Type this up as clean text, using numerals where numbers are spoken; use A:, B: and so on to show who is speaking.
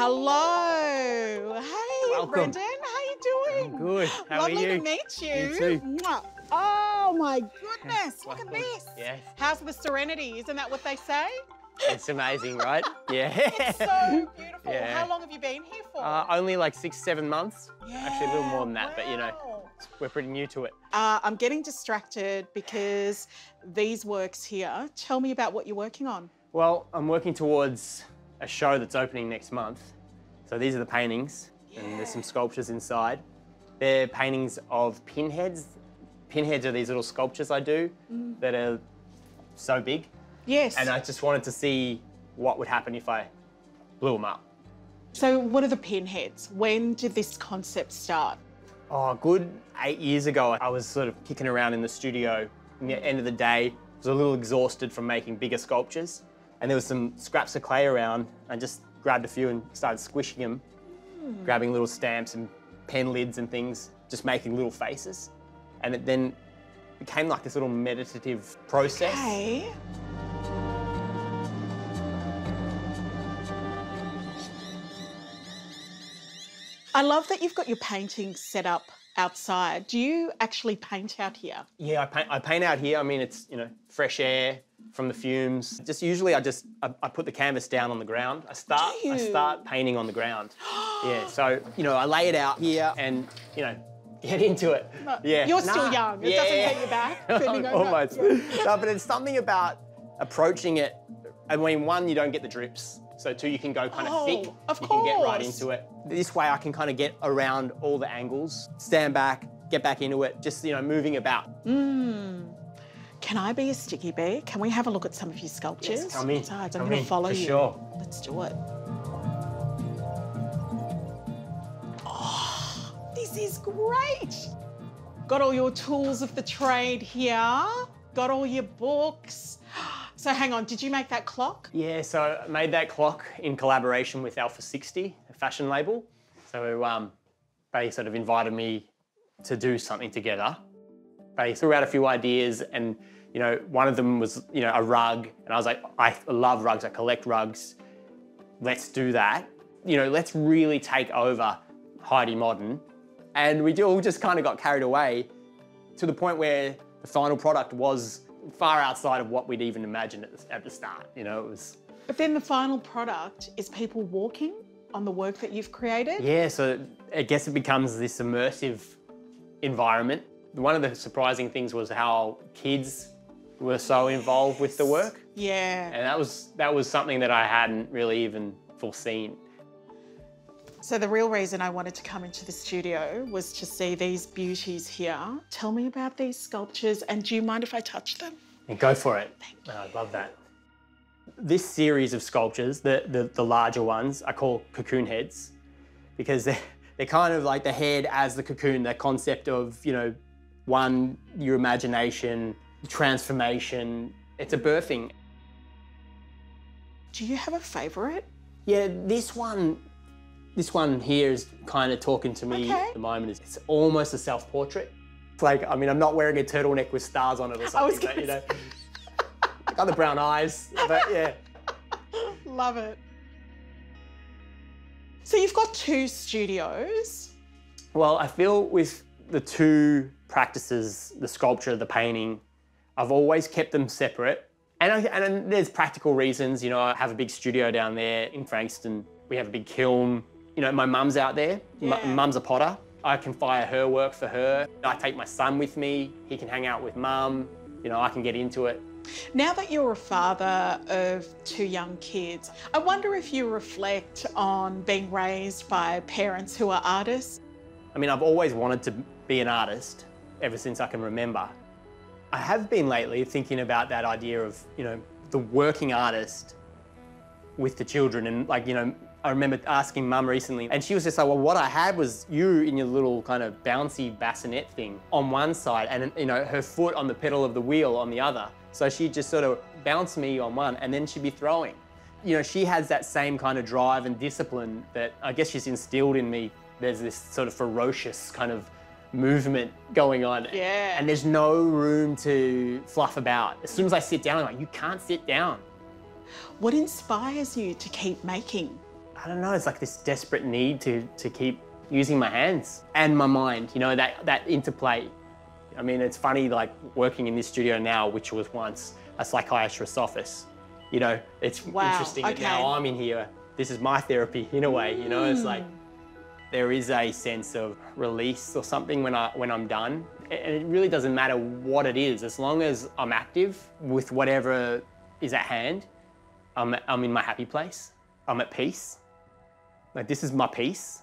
A: Hello. Hey,
B: Welcome.
A: Brendan. How you doing?
B: I'm good. How
A: Lovely
B: are you?
A: to meet you.
B: You too.
A: Mwah. Oh my goodness! Look at this.
B: Yes.
A: How's the serenity? Isn't that what they say?
B: It's amazing, right? Yeah.
A: It's so beautiful.
B: Yeah.
A: How long have you been here for?
B: Only like 6-7 months.
A: Yeah,
B: Actually, a little more than that, but you know,
A: wow.
B: we're pretty new to it.
A: I'm getting distracted because these works here. Tell me about what you're working on.
B: Well, I'm working towards a show that's opening next month. So these are the paintings, and there's some sculptures inside. They're paintings of pinheads. Pinheads are these little sculptures I do that are so big.
A: Yes.
B: And I just wanted to see what would happen if I blew them up.
A: So what are the pinheads? When did this concept start?
B: Oh, a good 8 years ago, I was sort of kicking around in the studio. And at the end of the day, I was a little exhausted from making bigger sculptures. And there was some scraps of clay around. I just grabbed a few and started squishing them, grabbing little stamps and pen lids and things, just making little faces. And it then became like this little meditative process.
A: Okay. I love that you've got your paintings set up outside. Do you actually paint out here?
B: Yeah, I paint out here. I mean, it's, you know, fresh air from the fumes. Just usually I put the canvas down on the ground. I start painting on the ground. Yeah, so, you know, I lay it out here and, you know, get into it. Yeah.
A: You're still young. It doesn't get you back. Bending over.
B: Almost. Yeah. No, but it's something about approaching it. I mean, one, you don't get the drips. So two, you can go kind of thick.
A: Of
B: you
A: course.
B: can get right into it. This way I can kind of get around all the angles, stand back, get back into it, just, you know, moving about.
A: Can I be a sticky bee? Can we have a look at some of your sculptures?
B: Yes, come in.
A: Besides, I'm going to follow you.
B: Sure.
A: Let's do it. Oh, this is great. Got all your tools of the trade here. Got all your books. So hang on, did you make that clock?
B: Yeah, so I made that clock in collaboration with Alpha 60, a fashion label. So they sort of invited me to do something together. They threw out a few ideas and, you know, one of them was, you know, a rug. And I was like, I love rugs, I collect rugs. Let's do that. You know, let's really take over Heidi Modern. And we all just kind of got carried away to the point where the final product was far outside of what we'd even imagined at the start. You know, it was...
A: But then the final product is people walking on the work that you've created?
B: Yeah, so I guess it becomes this immersive environment. One of the surprising things was how kids were so involved with the work.
A: Yeah.
B: And that was something that I hadn't really even foreseen.
A: So the real reason I wanted to come into the studio was to see these beauties here. Tell me about these sculptures, and do you mind if I touch them?
B: And go for it.
A: Thank you.
B: I'd love that. This series of sculptures, the larger ones, I call cocoon heads because they're kind of like the head as the cocoon, that concept of, you know, one, your imagination, transformation. It's a birthing.
A: Do you have a favourite?
B: Yeah, this one here is kind of talking to me at the moment. It's almost a self-portrait. It's like, I mean, I'm not wearing a turtleneck with stars on it or something, but, you know, got the brown eyes, but yeah.
A: Love it. So you've got 2 studios.
B: Well, I feel with the 2 practices, the sculpture, the painting, I've always kept them separate. And there's practical reasons, you know, I have a big studio down there in Frankston. We have a big kiln. You know, my mum's out there.
A: Yeah.
B: Mum's a potter. I can fire her work for her. I take my son with me. He can hang out with mum. You know, I can get into it.
A: Now that you're a father of 2 young kids, I wonder if you reflect on being raised by parents who are artists.
B: I mean, I've always wanted to be an artist ever since I can remember. I have been lately thinking about that idea of, you know, the working artist with the children. And like, you know, I remember asking Mum recently and she was just like, well, what I had was you in your little kind of bouncy bassinet thing on one side and, you know, her foot on the pedal of the wheel on the other. So she'd just sort of bounce me on one and then she'd be throwing. You know, she has that same kind of drive and discipline that I guess she's instilled in me. There's this sort of ferocious kind of movement going on.
A: Yeah.
B: And there's no room to fluff about. As soon as I sit down, I'm like, you can't sit down.
A: What inspires you to keep making?
B: I don't know, it's like this desperate need to keep using my hands and my mind, you know, that interplay. I mean, it's funny, like working in this studio now, which was once a psychiatrist's office. You know, it's interesting that now I'm in here. This is my therapy in a way, you know, it's like there is a sense of release or something when I'm done. And it really doesn't matter what it is, as long as I'm active with whatever is at hand, I'm in my happy place. I'm at peace. Like, this is my peace.